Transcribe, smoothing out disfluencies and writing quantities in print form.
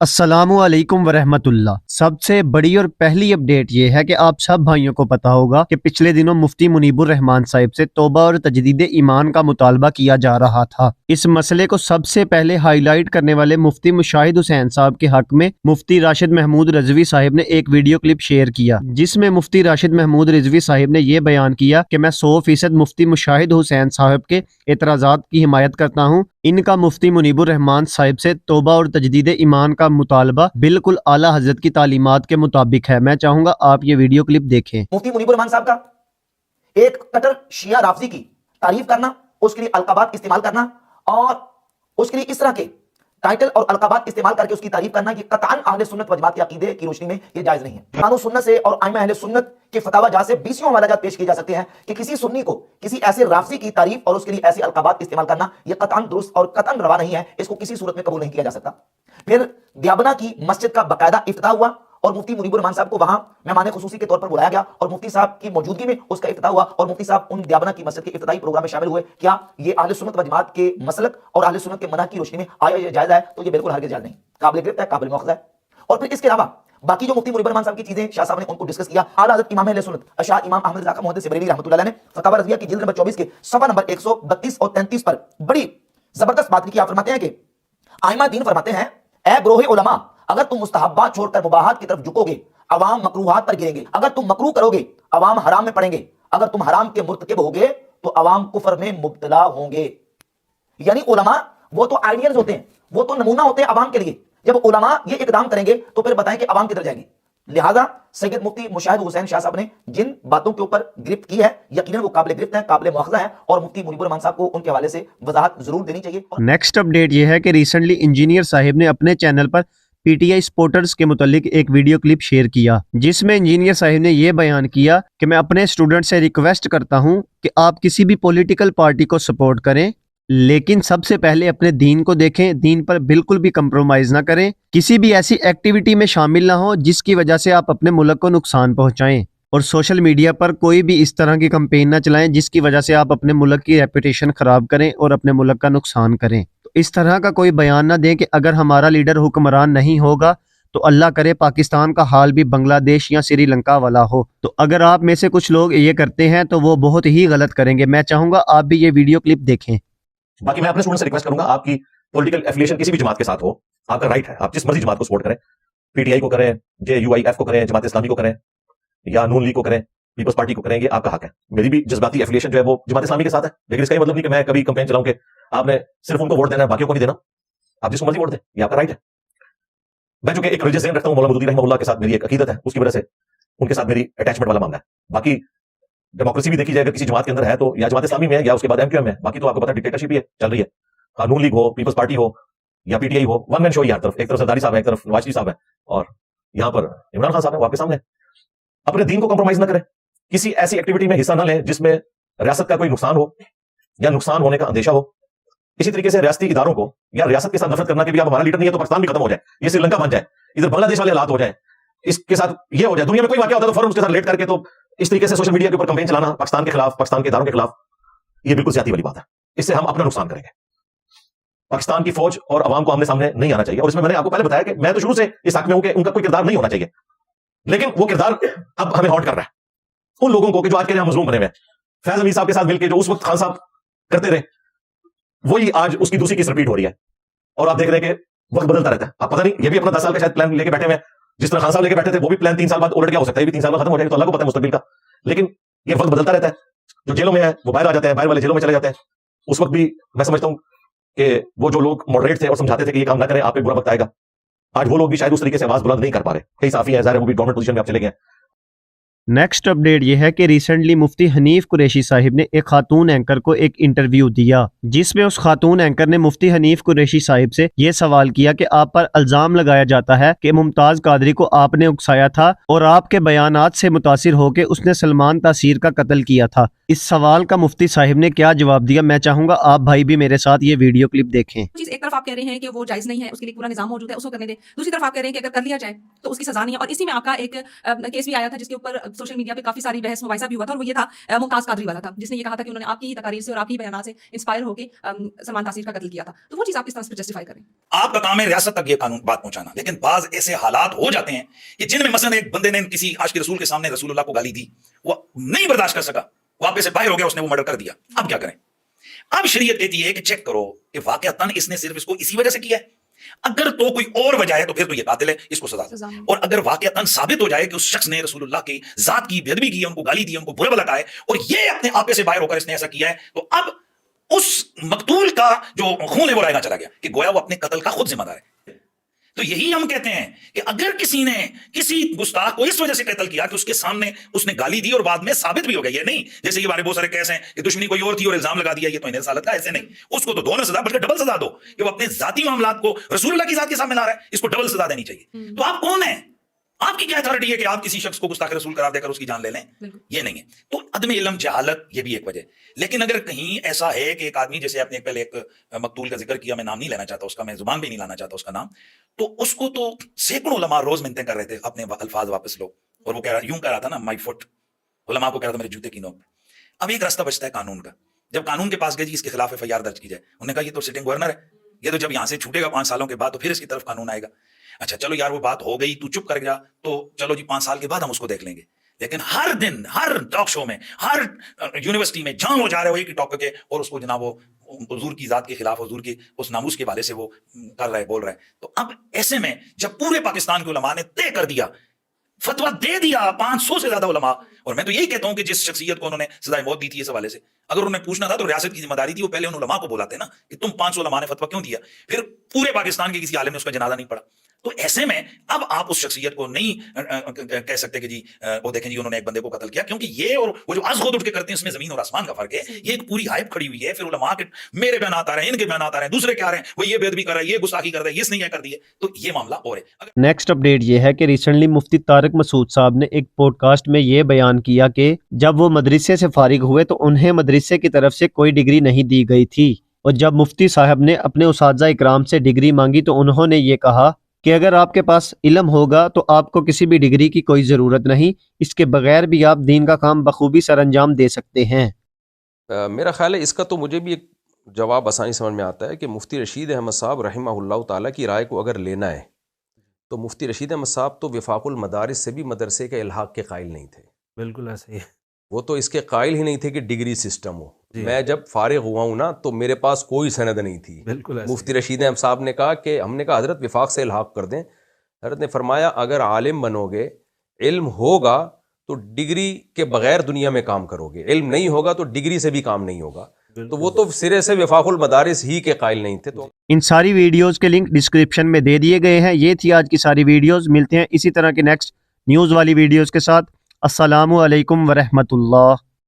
अस्सलामु अलैकुम वरहमतुल्लाह। सबसे बड़ी और पहली अपडेट ये है कि आप सब भाइयों को पता होगा कि पिछले दिनों मुफ्ती मुनीबुर रहमान साहिब से तौबा और तजदीद ईमान का मुतालबा किया जा रहा था। इस मसले को सबसे पहले हाईलाइट करने वाले मुफ्ती मुशाहिद हुसैन साहब के हक में मुफ्ती राशिद महमूद रिजवी साहिब ने एक वीडियो क्लिप शेयर किया, जिसमें मुफ्ती राशिद महमूद रिजवी साहिब ने यह बयान किया कि मैं 100% मुफ्ती मुशाहिद हुसैन साहब के एतराज़ात की हिमायत करता हूँ। इनका मुफ्ती मुनीबुर रहमान साहिब से तौबा और तजदीद ईमान का मुतालबा बिल्कुल आला हजरत की तालीमात के मुताबिक है। मैं चाहूंगा आप ये वीडियो क्लिप देखें। मुफ्ती मुनीबुर रहमान साहब का एक कट्टर शिया राफजी की तारीफ करना, उसके लिए अलकाबात इस्तेमाल करना और उसके लिए इस तरह के टाइटल और अलकाबात इस्तेमाल करके उसकी तारीफ करना, ये कतान अहले सुन्नत व जमात के अकीदे की रोशनी में ये जायज नहीं है। कुरान सुन्नत से और आइमा अहले सुन्नत के फतवा जहां से 20 हवालाजात पेश किए जा सकते हैं कि किसी सुन्नी को किसी ऐसे राफजी की तारीफ और उसके लिए ऐसे अलकाबात इस्तेमाल करना ये कतान दुरुस्त और कतान रवा नहीं है। इसको किसी सूरत में कबूल नहीं किया जा सकता। फिर दियाबना की मस्जिद का बाकायदा इफ्तिताह हुआ और मुफ्ती मुनीबुर रहमान साहब को वहां मेहमान खुसूसी के तौर पर बुलाया गया और मुफ्ती साहब की मौजूदगी में उसका इफ्तिताह हुआ और मुफ्ती साहब उन दियाबना की मस्जिद के इफ्तिताही प्रोग्राम में शामिल हुए। क्या ये अहले सुन्नत व जमात के मसलक और अहले सुन्नत के मना की रोशनी में आया ये जायज है? तो ये बिल्कुल हरगिज़ जायज नहीं, काबिल गिरफ्त है, काबिल मुआखज़ा है। और फिर इसके अलावा बाकी जो मुफ्ती मुनीबुर रहमान साहब की चीजें शाह साहब ने उनको डिस्कस किया। आला हज़रत इमाम अहले सुन्नत शाह इमाम अहमद रज़ा मुहद्दिस बरेलवी रहमतुल्लाह अलैह ने फतवा रज़विया की जिल्द नंबर 24 के सफ़ा नंबर 132 और 33 पर बड़ी जबरदस्त बात की। आप फरमाते हैं कि आइमा दीन फरमाते हैं, ए ग्रोह उलमा, अगर तुम मुस्तहब्बात छोड़कर मुबाहात की तरफ झुकोगे अवाम मकरूहात पर गिरेंगे। अगर तुम मकरूह करोगे अवाम हराम में पड़ेंगे। अगर तुम हराम के मुर्तकिब होगे तो अवाम कुफर में मुब्तला होंगे। यानी उलमा वो तो आइडियल्स होते हैं, वो तो नमूना होते हैं अवाम के लिए। जब उलमा ये इकदाम करेंगे तो फिर बताएं कि अवाम किधर जाएगी। लिहाजा सैयद मुफ्ती मुशाहिद हुसैन शाह साहब ने जिन बातों के ऊपर गिरफ्त की है यकीनन वो काबिल गिरफ्त है, काबिल मुआखज़ा है और मुफ्ती मुनीबुर रहमान साहब को उनके हवाले से वजाहत जरूर देनी चाहिए। नेक्स्ट अपडेट ये है कि रिसेंटली इंजीनियर साहिब ने अपने चैनल पर पीटीआई सपोर्टर्स के मुतालिक एक वीडियो क्लिप शेयर किया, जिसमें इंजीनियर साहिब ने यह बयान किया कि मैं अपने स्टूडेंट से रिक्वेस्ट करता हूं कि आप किसी भी पॉलिटिकल पार्टी को सपोर्ट करें, लेकिन सबसे पहले अपने दीन को देखें, दीन पर बिल्कुल भी कंप्रोमाइज ना करें, किसी भी ऐसी एक्टिविटी में शामिल ना हो जिसकी वजह से आप अपने मुल्क को नुकसान पहुंचाएं, और सोशल मीडिया पर कोई भी इस तरह की कैंपेन ना चलाएं जिसकी वजह से आप अपने मुल्क की रेपुटेशन खराब करें और अपने मुल्क का नुकसान करें। तो इस तरह का कोई बयान ना दें कि अगर हमारा लीडर हुक्मरान नहीं होगा तो अल्लाह करे पाकिस्तान का हाल भी बांग्लादेश या श्रीलंका वाला हो। तो अगर आप में से कुछ लोग ये करते हैं तो वो बहुत ही गलत करेंगे। मैं चाहूंगा आप भी ये वीडियो क्लिप देखें। बाकी मैं अपने स्टूडेंट से रिक्वेस्ट करूंगा, आपकी पॉलिटिकल एफिलिएशन किसी भी जमात के साथ हो, आपका राइट है, आप जिस मर्जी जमात को सपोर्ट करें, पीटीआई को करें, जेयूआईएफ को करें, जमात इस्लामी को करें या नून लीग को करें, पीपल्स पार्टी को करें, ये आपका हक है। मेरी भी जज्बाती एफिलिएशन जो है वो जमात इस्लामी के साथ है, लेकिन इसका मतलब नहीं कि मैं कभी कंपेन चलाऊं कि आपने सिर्फ उनको वोट देना है, बाकियों को नहीं देना। आप जिसको मर्जी वोट दें, ये आपका राइट है। मैं चूंकि एक रिलीजियस रखता हूं, मौलाना मौदूदी रहमतुल्लाह के साथ मेरी एक अकीदत है, उसकी वजह से उनके साथ मेरी अटैचमेंट वाला मामला है। बाकी डेमोक्रेसी भी देखी जाए, अगर किसी जमात के अंदर है तो या जमात इस्लामी में है या उसके बाद एमक्यूएम है, बाकी तो आपको पता डिक्टेटरशिप ही चल रही है। कानून लीग हो, पीपल्स पार्टी हो या पीटीआई हो, वन मैन शो ही, एक तरफ सरदारी साहब है, एक तरफ नवाज शरीफ साहब है और यहाँ पर इमरान खान साहब है, वो आपके सामने। अपने दीन को कॉम्प्रोमाइज ना करें, किसी ऐसी एक्टिविटी में हिस्सा ना लें जिसमें रियासत का कोई नुकसान हो या नुकसान होने का अंदेशा हो। इसी तरीके से रियासती इदारों को या रियासत के साथ नफरत करना कि भी अब हमारा लीडर नहीं है तो पाकिस्तान भी खत्म हो जाए, ये श्रीलंका बन जाए, इधर बांग्लादेश वाले हालात हो जाए, इसके साथ ये हो जाए, दुनिया में कोई वाकया होता है तो फौरन उसके साथ रिलेट करके तो इस तरीके से सोशल मीडिया के ऊपर कैंपेन चलाना पाकिस्तान के खिलाफ, पाकिस्तान के इदारों के खिलाफ, ये बिल्कुल ज्यादती वाली बात है। इससे हम अपना नुकसान करेंगे। पाकिस्तान की फौज और अवाम को आमने सामने नहीं आना चाहिए। और इसमें मैंने आपको पहले बताया कि मैं तो शुरू से इस हक में हूं कि उनका कोई किरदार नहीं होना चाहिए, लेकिन वो किरदार अब हमें हॉट कर रहा है उन लोगों को कि जो आज के यहाँ मजलूम बने हुए हैं। फैज अमीर साहब के साथ मिलकर जो उस वक्त खान साहब करते रहे, वही आज उसकी दूसरी किस्त रिपीट हो रही है। और आप देख रहे हैं कि वक्त बदलता रहता है। आप पता नहीं, ये भी अपना 10 साल का शायद प्लान लेके बैठे हुए, जिस तरह खान साहब लेके बैठे थे वो भी प्लान 3 साल बाद उलट गया हो सकता है, ये भी 3 साल बाद खत्म हो जाएगा, तो अल्लाह को पता है मुस्तकबिल का। लेकिन ये वक्त बदलता रहता है। जो जेलों में है वो बाहर आ जाते हैं, बाहर वाले जेलों में चले जाते हैं। उस वक्त भी मैं समझता हूं कि वो जो लोग मॉडरेट थे और समझाते थे कि ये काम ना करें, आप पे बुरा वक्त आएगा, आज वो लोग भी शायद उस तरीके से आवाज बुलंद नहीं कर पा रहे। कई साफी है, ज़ाहिर है वो भी गवर्नमेंट पोजीशन में आप चले गए। नेक्स्ट अपडेट ये है कि रिसेंटली मुफ्ती हनीफ कुरैशी साहिब ने एक खातून एंकर को एक इंटरव्यू दिया, जिसमें उस खातून एंकर ने मुफ्ती हनीफ कुरैशी साहिब से ये सवाल किया कि आप पर इल्जाम लगाया जाता है कि मुमताज कादरी को आपने उकसाया था और आपके बयानात से मुतासिर होकर उसने सलमान तासीर का कत्ल किया था। इस सवाल का मुफ्ती साहिब ने क्या जवाब दिया, मैं चाहूंगा आप भाई भी मेरे साथ ये वीडियो क्लिप देखें। चीज एक तरफ आप कह रहे हैं कि वो जायज नहीं है, उसके लिए पूरा निजाम मौजूद है, उसको करने दें। दूसरी तरफ आप कह रहे हैं कि अगर कर लिया जाए तो उसकी सजा नहीं है। और इसी में आपका एक केस भी आया था जिसके ऊपर सोशल मीडिया पे काफी सारी बहस मुबाहिसा भी हुआ था, और वो ये था मुमताज कादरी वाला था, जिसने ये कहा था कि उन्होंने आपकी ही तकारीर से और आपकी बयान से इंस्पायर होकर सलमान तासीर का कत्ल किया था। तो वो चीज आप किस तरह से जस्टिफाई करें? आपका काम है रियासत तक ये कानून बात पहुंचाना, लेकिन बाज ऐसे हालात हो जाते हैं कि जिनमें मसलन एक बंदे ने किसी आशिक रसूल के सामने रसूलुल्लाह को गाली दी, वो नहीं बर्दाश्त कर सका, वापस से बाहर हो गया, उसने वो मर्डर कर दिया। अब क्या करें? अब शरीयत कहती है कि चेक करो कि वाकयातन इसने सिर्फ इसको इसी वजह से किया है। अगर तो कोई और वजह है तो फिर तो ये कातिल है, इसको सजा दो। और अगर वाकयातन साबित हो जाए कि उस शख्स ने रसूलुल्लाह की जात की बेअदबी की है, उनको गाली दी है, उनको बुरा भला कहा है, और ये अपने आपे से बाहर होकर इसने ऐसा किया है, तो अब उस मकतूल का जो खून है वो रायगा चला गया कि गोया वो अपने कत्ल का खुद जिम्मेदार है। तो यही हम कहते हैं कि अगर किसी ने किसी गुस्ताख को इस वजह से कत्ल किया कि उसके सामने उसने गाली दी और बाद में साबित भी हो गया, ये नहीं जैसे ये बारे बहुत सारे केस हैं कि दुश्मनी कोई और थी और इल्जाम लगा दिया, ये तो इन्हें सालत का, ऐसे नहीं। उसको तो दोनों सजा बल्कि डबल सजा दो कि वो अपने जाती मामलात को रसूलुल्लाह की जात के सामने ला रहा है, इसको डबल सजा देनी चाहिए। तो आप कौन है? आपकी क्या अथॉरिटी है कि आप किसी शख्स को गुस्ताख रसूल करार देकर उसकी जान ले लें? ये नहीं है। तो अदम इल्म जहालत ये भी एक वजह। लेकिन अगर कहीं ऐसा है कि एक आदमी, जैसे आपने पहले एक मकतूल का जिक्र किया, मैं नाम नहीं लेना चाहता उसका, मैं जुबान भी नहीं लाना चाहता उसका नाम, तो उसको तो सैकड़ों उलमा रोज मिन्नतें कर रहे थे अपने अल्फाज वापस लो, और वो यूं कह रहा था ना, माई फुट, उलमा को कह रहा था मेरे जूते की नोक। अब एक रास्ता बचता है कानून का। जब कानून के पास गए जी इसके खिलाफ एफआईआर दर्ज की जाए, उन्होंने कहा ये तो सिटिंग गवर्नर है, ये तो जब यहां से छूटेगा 5 सालों के बाद तो फिर इसकी तरफ कानून आएगा। अच्छा चलो यार वो बात हो गई, तू चुप कर गया, तो चलो जी 5 साल के बाद हम उसको देख लेंगे। लेकिन हर दिन हर टॉक शो में, हर यूनिवर्सिटी में जहां वो जा रहे हो एक ही टॉपिक है, और उसको जनाब वो हुजूर की जात के खिलाफ, हुजूर के उस नामूस के हवाले से वो कर रहा है, बोल रहा है। तो अब ऐसे में जब पूरे पाकिस्तान के उलमा ने तय कर दिया, फतवा दे दिया, 500 से ज्यादा उलमा, और मैं तो यही कहता हूं कि जिस शख्सियत को उन्होंने सजाए मौत दी थी इस हवाले से, अगर उन्हें पूछना था तो रियासत की जिम्मेदारी थी, वो पहले उन उलमा को बुलाते ना कि तुम 500 उलमा ने फतवा क्यों दिया, फिर पूरे पाकिस्तान के किसी आलिम ने उसका जनाजा नहीं पड़ा। तो ऐसे में अब आप उस शख्सियत को नहीं कह सकते कि जी वो देखें जी उन्होंने एक बंदे को कत्ल किया, क्योंकि ये और वो जो आज खुद उठ के करते हैं इसमें जमीन और आसमान का फर्क है। ये एक पूरी हाइप खड़ी हुई है, फिर उलमा के मेरे बयान आता रहे, इनके बयान आता रहे, दूसरे क्या रहे हैं, वो ये बेदबी कर रहा है, ये गुस्ताखी कर रहा है, ये इसने ये कर दिया, तो ये मामला और है। नेक्स्ट अपडेट ये है कि रिसेंटली मुफ्ती तारिक मसूद साहब ने एक पॉडकास्ट में ये बयान किया कि जब वो मदरसे से फारिग हुए तो उन्हें मदरसे की तरफ से कोई डिग्री नहीं दी गई थी, और जब मुफ्ती साहब ने अपने उस्ताद इकराम से डिग्री मांगी तो उन्होंने ये कहा कि अगर आपके पास इल्म होगा तो आपको किसी भी डिग्री की कोई ज़रूरत नहीं, इसके बगैर भी आप दीन का काम बखूबी सर अंजाम दे सकते हैं। मेरा ख्याल है इसका तो मुझे भी एक जवाब आसानी समझ में आता है कि मुफ्ती रशीद अहमद साहब रहमहुल्लाह ताला की राय को अगर लेना है तो मुफ्ती रशीद अहमद साहब तो विफाकुल मदारिस से भी मदरसे के इल्हाक के कायल नहीं थे। बिल्कुल ऐसा ही है। वो तो इसके कायल ही नहीं थे कि डिग्री सिस्टम हो। मैं जब फारिग हुआ हूँ ना तो मेरे पास कोई सनद नहीं थी। बिल्कुल मुफ्ती रशीद अहमद साहब ने कहा कि हमने कहा हज़रत विफाक से इल्हाक कर दें। हज़रत ने फरमाया अगर आलिम बनोगे, इल्म होगा तो डिग्री के बगैर दुनिया में काम करोगे, इल्म नहीं होगा तो डिग्री से भी काम नहीं होगा। तो वो तो सिरे से विफाकुल मदारिस ही के कायल नहीं थे। तो इन सारी वीडियोस के लिंक डिस्क्रिप्शन में दे दिए गए हैं। ये थी आज की सारी वीडियोस। मिलते हैं इसी तरह के नेक्स्ट न्यूज़ वाली वीडियोस के साथ। अस्सलामु अलैकुम वरहमतुल्लाह।